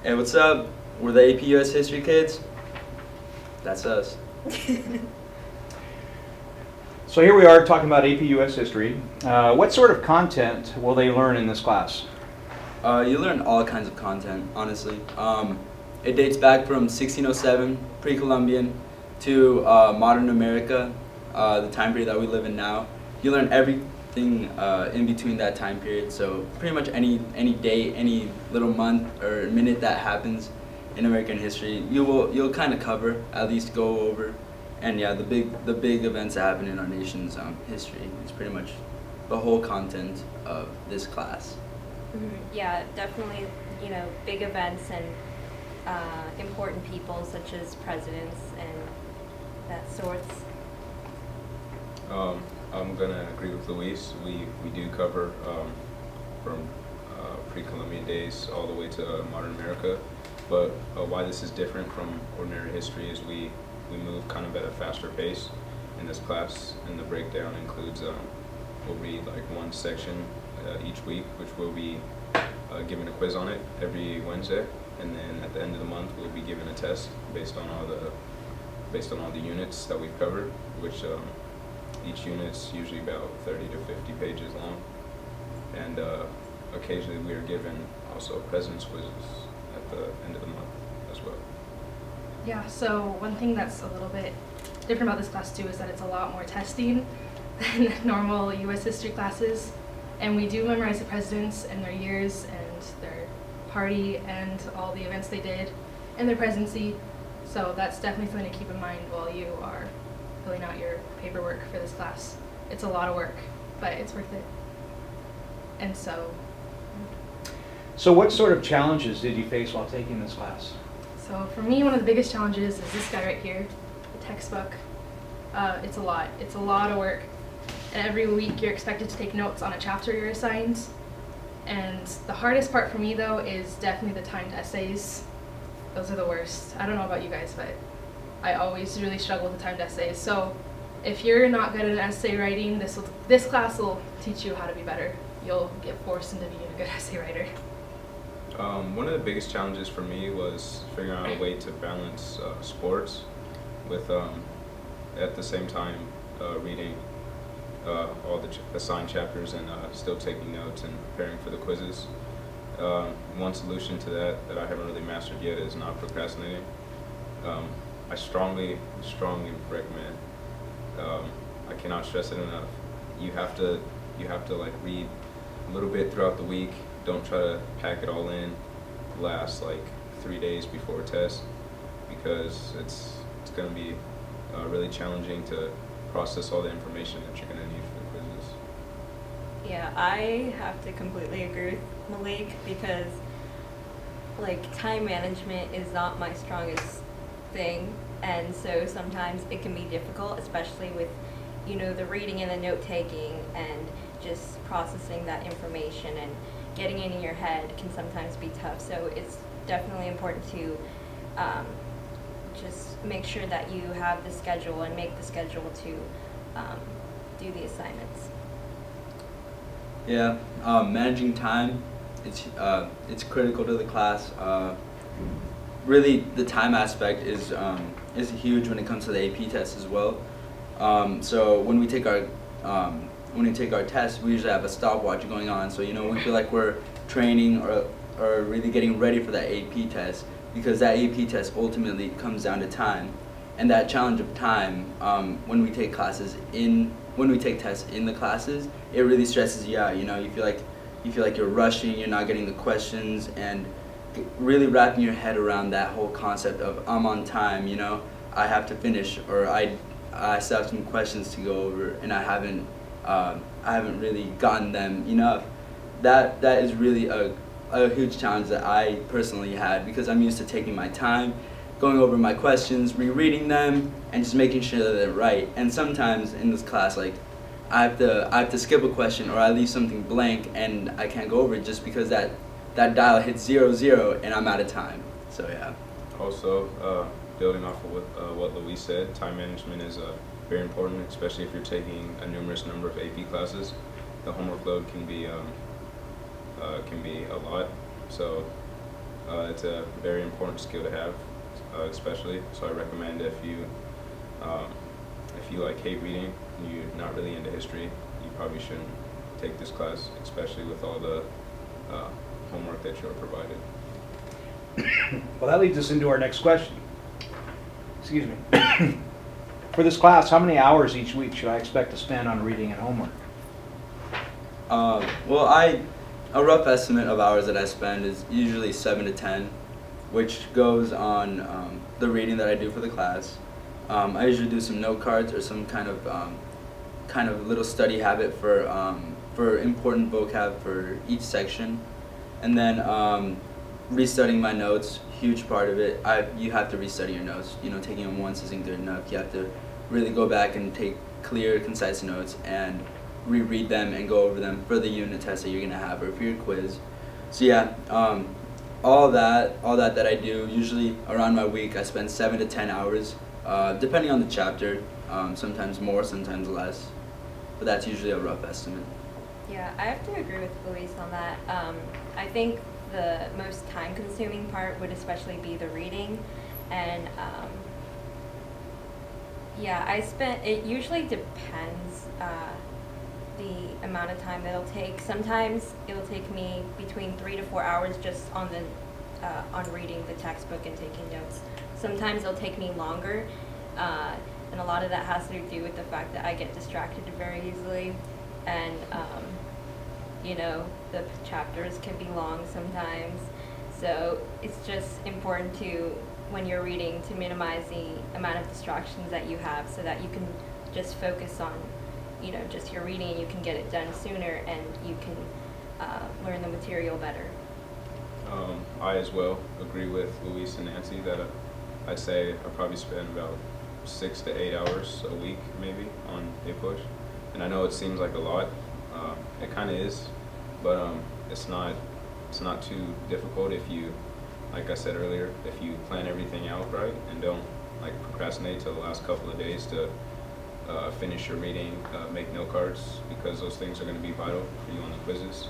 Hey, what's up? We're the AP US History kids. That's us. So here we are talking about AP US History. What sort of content will they learn in this class? You learn all kinds of content, honestly. It dates back from 1607, pre-Columbian, to modern America, the time period that we live in now. You learn everything in between that time period. So pretty much any date, any little month or minute that happens in American history, you'll kind of cover, at least go over. And yeah, the big events that happen in our nation's history is pretty much the whole content of this class. Yeah, definitely, big events and important people such as presidents and that sorts. I'm gonna agree with Luis. We do cover from pre-Columbian days all the way to modern America. But why this is different from ordinary history is we move kind of at a faster pace in this class, and the breakdown includes we'll read like one section each week, which we'll be given a quiz on it every Wednesday, and then at the end of the month we'll be given a test based on all the units that we've covered, which each unit's usually about 30 to 50 pages long, and occasionally we are given also president's quizzes at the end of the month as well. Yeah, so one thing that's a little bit different about this class too is that it's a lot more testing than normal US history classes. And we do memorize the presidents and their years and their party and all the events they did and their presidency. So that's definitely something to keep in mind while you are filling out your paperwork for this class. It's a lot of work, but it's worth it. And so what sort of challenges did you face while taking this class? So for me, one of the biggest challenges is this guy right here, the textbook. It's a lot. It's a lot of work. And every week you're expected to take notes on a chapter you're assigned. And the hardest part for me though is definitely the timed essays. Those are the worst. I don't know about you guys, but I always really struggle with the timed essays. So if you're not good at essay writing, this class will teach you how to be better. You'll get forced into being a good essay writer. One of the biggest challenges for me was figuring out a way to balance sports with, at the same time, reading all the assigned chapters and still taking notes and preparing for the quizzes. One solution to that I haven't really mastered yet is not procrastinating. I strongly recommend. I cannot stress it enough. You have to like read a little bit throughout the week. Don't try to pack it all in last like 3 days before a test, because it's going to be really challenging to process all the information that you're going to need for the quizzes. Yeah, I have to completely agree with Malik because time management is not my strongest thing, and so sometimes it can be difficult, especially with the reading and the note taking and just processing that information and getting it in your head can sometimes be tough. So it's definitely important to just make sure that you have the schedule and make the schedule to do the assignments. Yeah, managing time, it's critical to the class. Really, the time aspect is huge when it comes to the AP test as well. So when we take our test, we usually have a stopwatch going on. So we feel like we're training or really getting ready for that AP test, because that AP test ultimately comes down to time, and that challenge of time when we take tests in the classes, it really stresses you out. You feel like you're rushing, you're not getting the questions, and really wrapping your head around that whole concept of I'm on time. I have to finish, or I still have some questions to go over, and I haven't really gotten them enough. That is really a huge challenge that I personally had, because I'm used to taking my time, going over my questions, rereading them, and just making sure that they're right. And sometimes in this class, I have to skip a question, or I leave something blank and I can't go over it just because that dial hits 0, and I'm out of time. So yeah. Also, building off of what Luis said, time management is very important, especially if you're taking a numerous number of AP classes. The homework load can be a lot. So It's a very important skill to have, especially. So I recommend if you like hate reading and you're not really into history, you probably shouldn't take this class, especially with all the homework that you're provided. Well, that leads us into our next question. Excuse me. For this class, how many hours each week should I expect to spend on reading and homework? Well, a rough estimate of hours that I spend is usually 7 to 10, which goes on the reading that I do for the class. I usually do some note cards or some kind of little study habit for important vocab for each section, and then restudying my notes. Huge part of it. You have to restudy your notes. You know, taking them once isn't good enough. You have to really go back and take clear, concise notes and reread them and go over them for the unit test that you're gonna have or for your quiz. So yeah, all that I do, usually around my week I spend 7 to 10 hours, depending on the chapter. Sometimes more, sometimes less, but that's usually a rough estimate. Yeah, I have to agree with Luis on that. I think the most time-consuming part would especially be the reading, and yeah, it usually depends the amount of time that it'll take. Sometimes it'll take me between 3 to 4 hours just on reading the textbook and taking notes. Sometimes it'll take me longer, and a lot of that has to do with the fact that I get distracted very easily, and you know, the chapters can be long sometimes. So it's just important to, when you're reading, to minimize the amount of distractions that you have so that you can just focus on, you know, just your reading, and you can get it done sooner and you can learn the material better. I as well agree with Luis and Nancy that I'd say I probably spend about 6 to 8 hours a week maybe on a push. And I know it seems like a lot. It kind of is, but it's not too difficult if you, like I said earlier, if you plan everything out right and don't like procrastinate till the last couple of days to finish your reading, make note cards, because those things are going to be vital for you on the quizzes.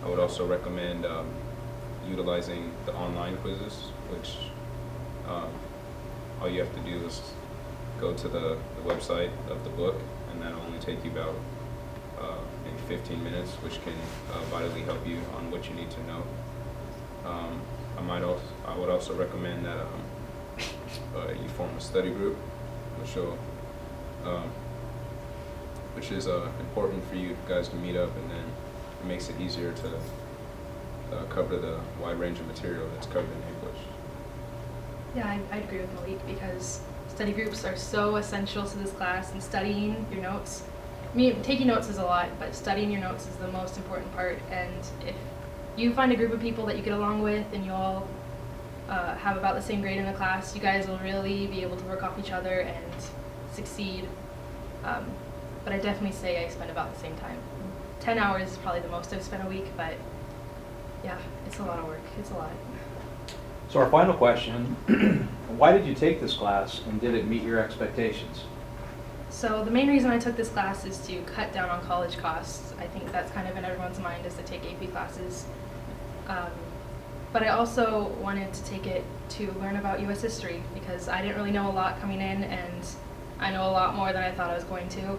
I would also recommend utilizing the online quizzes, which all you have to do is go to the website of the book, and that'll only take you about maybe 15 minutes, which can vitally help you on what you need to know. I would also recommend that you form a study group, which is important for you guys to meet up, and then it makes it easier to cover the wide range of material that's covered in English. Yeah, I agree with Malik, because study groups are so essential to this class, and studying your notes. I mean, taking notes is a lot, but studying your notes is the most important part. And if you find a group of people that you get along with and you all have about the same grade in the class, you guys will really be able to work off each other and succeed. But I definitely say I spend about the same time. 10 hours is probably the most I've spent a week, but yeah, it's a lot of work. It's a lot. So our final question, why did you take this class and did it meet your expectations? So the main reason I took this class is to cut down on college costs. I think that's kind of in everyone's mind, is to take AP classes. But I also wanted to take it to learn about U.S. history, because I didn't really know a lot coming in, and I know a lot more than I thought I was going to.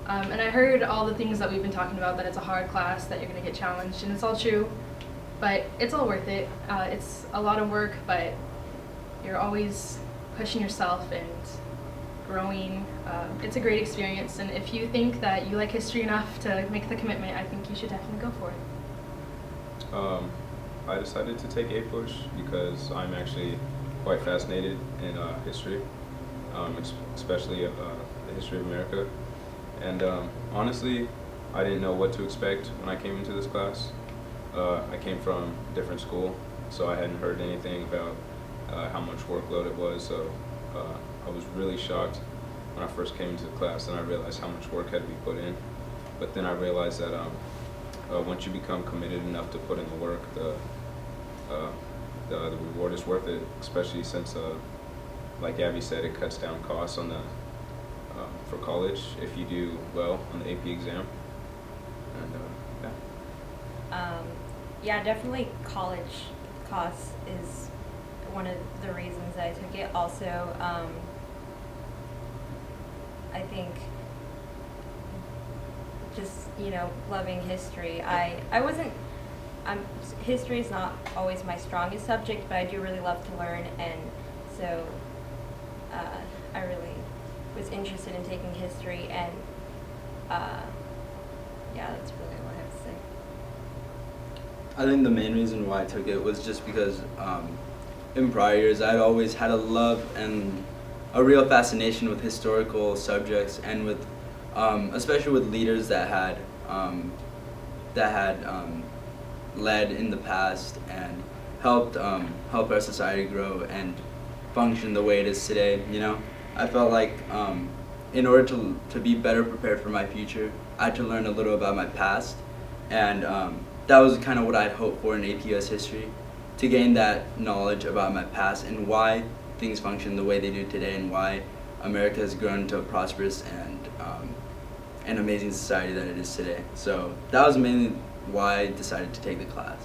And I heard all the things that we've been talking about, that it's a hard class, that you're going to get challenged, and it's all true. But it's all worth it. It's a lot of work, but you're always pushing yourself and growing. It's a great experience, and if you think that you like history enough to make the commitment, I think you should definitely go for it. I decided to take A-Push because I'm actually quite fascinated in history, especially the history of America. And honestly, I didn't know what to expect when I came into this class. I came from a different school, so I hadn't heard anything about how much workload it was, so I was really shocked when I first came into the class, and I realized how much work had to be put in. But then I realized that once you become committed enough to put in the work, the reward is worth it, especially since, like Abby said, it cuts down costs on for college if you do well on the AP exam. And Yeah, definitely college costs is one of the reasons I took it. Also, I think just, loving history. I wasn't, history is not always my strongest subject, but I do really love to learn, and so I really was interested in taking history, and yeah, that's really all I have to say. I think the main reason why I took it was just because in prior years I'd always had a love and a real fascination with historical subjects, and with especially with leaders that had led in the past and helped help our society grow and function the way it is today. I felt like in order to be better prepared for my future, I had to learn a little about my past, and that was kind of what I'd hoped for in AP US history, to gain that knowledge about my past and why things function the way they do today, and why America has grown into a prosperous and an amazing society that it is today. So that was mainly why I decided to take the class.